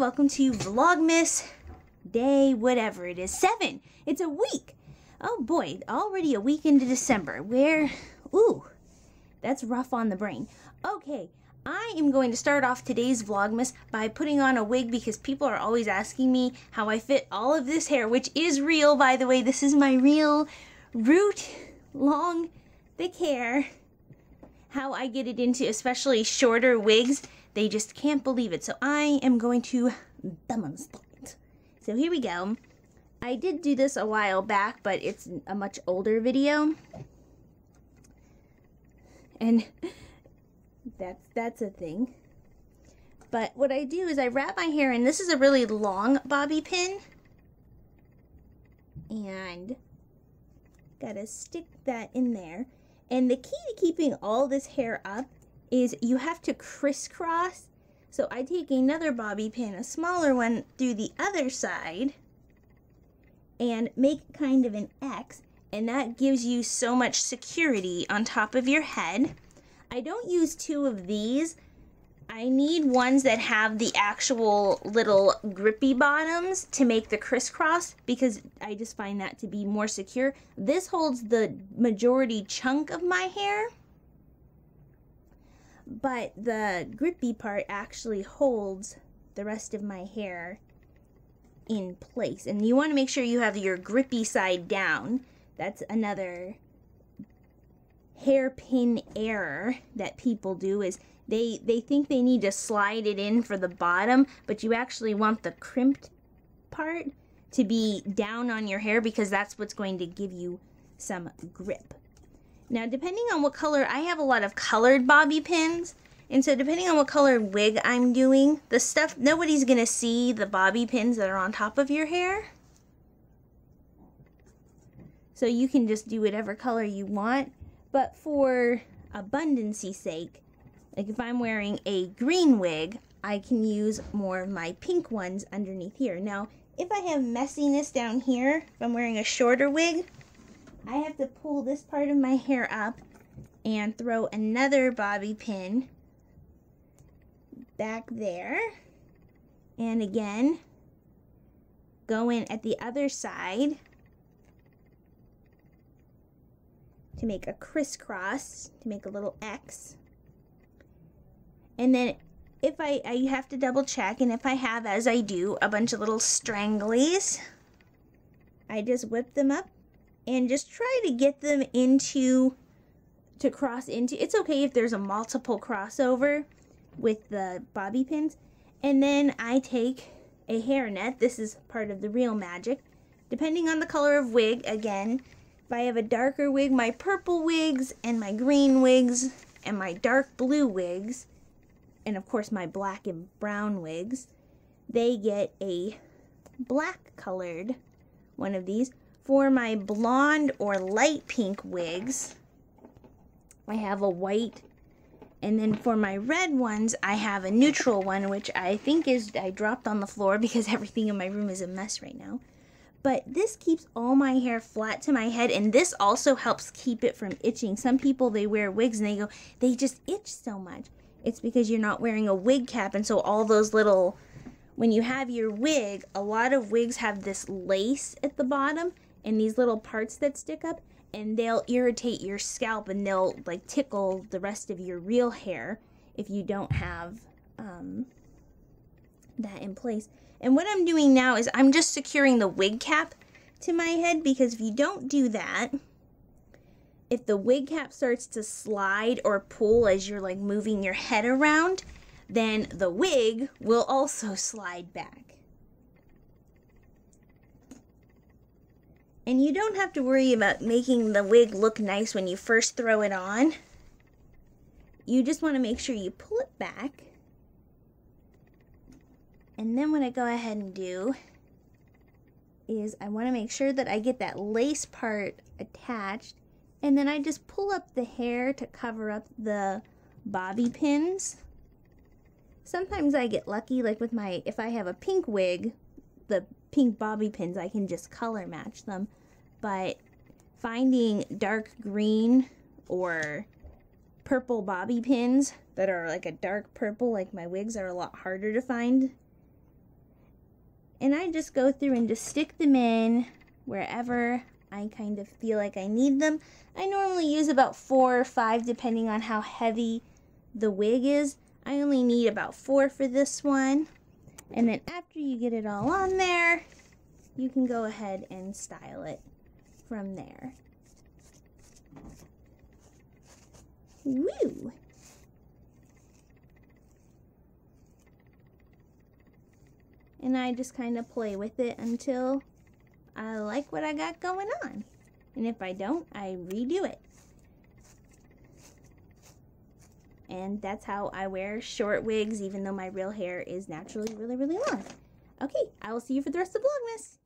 welcome to Vlogmas day whatever it is, 7. It's a week. Oh boy, already a week into December. Ooh, that's rough on the brain. Okay, I am going to start off today's Vlogmas by putting on a wig because people are always asking me how I fit all of this hair, which is real, by the way. This is my real root, long, thick hair. How I get it into especially shorter wigs, they just can't believe it. So I am going to demonstrate. So here we go. I did do this a while back, but it's a much older video. And that's a thing. But what I do is I wrap my hair, and this is a really long bobby pin. And gotta stick that in there. And the key to keeping all this hair up is you have to crisscross. So I take another bobby pin, a smaller one, through the other side and make kind of an X, and that gives you so much security on top of your head. I don't use 2 of these. I need ones that have the actual little grippy bottoms to make the crisscross because I just find that to be more secure. This holds the majority chunk of my hair, but the grippy part actually holds the rest of my hair in place. And you want to make sure you have your grippy side down. That's another hairpin error that people do, is they think they need to slide it in for the bottom, but you actually want the crimped part to be down on your hair because that's what's going to give you some grip. Now, depending on what color, I have a lot of colored bobby pins, and so depending on what colored wig I'm doing, the stuff, nobody's gonna see the bobby pins that are on top of your hair. So you can just do whatever color you want, but for abundancy's sake, like if I'm wearing a green wig, I can use more of my pink ones underneath here. Now, if I have messiness down here, if I'm wearing a shorter wig, I have to pull this part of my hair up and throw another bobby pin back there. And again, go in at the other side to make a crisscross, to make a little X. And then if I have to double check, and if I have, as I do, a bunch of little stranglies, I just whip them up and just try to get them to cross into. It's okay if there's a multiple crossover with the bobby pins. And then I take a hairnet. This is part of the real magic. Depending on the color of wig, again, if I have a darker wig, my purple wigs and my green wigs and my dark blue wigs, and of course my black and brown wigs, they get a black colored one of these. For my blonde or light pink wigs, I have a white, and then for my red ones, I have a neutral one, which I think I dropped on the floor because everything in my room is a mess right now. But this keeps all my hair flat to my head, and this also helps keep it from itching. Some people, they wear wigs and they just itch so much. It's because you're not wearing a wig cap, and so all those little, when you have your wig, a lot of wigs have this lace at the bottom and these little parts that stick up, and they'll irritate your scalp and they'll like tickle the rest of your real hair if you don't have that in place. And what I'm doing now is I'm just securing the wig cap to my head, because if you don't do that, if the wig cap starts to slide or pull as you're like moving your head around, then the wig will also slide back. And you don't have to worry about making the wig look nice when you first throw it on. You just want to make sure you pull it back. And then what I go ahead and do is I want to make sure that I get that lace part attached. And then I just pull up the hair to cover up the bobby pins. Sometimes I get lucky, like with if I have a pink wig, the pink bobby pins, I can just color match them. But finding dark green or purple bobby pins that are like a dark purple, like my wigs, are a lot harder to find. And I just go through and just stick them in wherever I kind of feel like I need them. I normally use about 4 or 5 depending on how heavy the wig is. I only need about 4 for this one. And then after you get it all on there, you can go ahead and style it from there. Woo! And I just kind of play with it until I like what I got going on. And if I don't, I redo it. And that's how I wear short wigs, even though my real hair is naturally really, really long. Okay, I will see you for the rest of Vlogmas.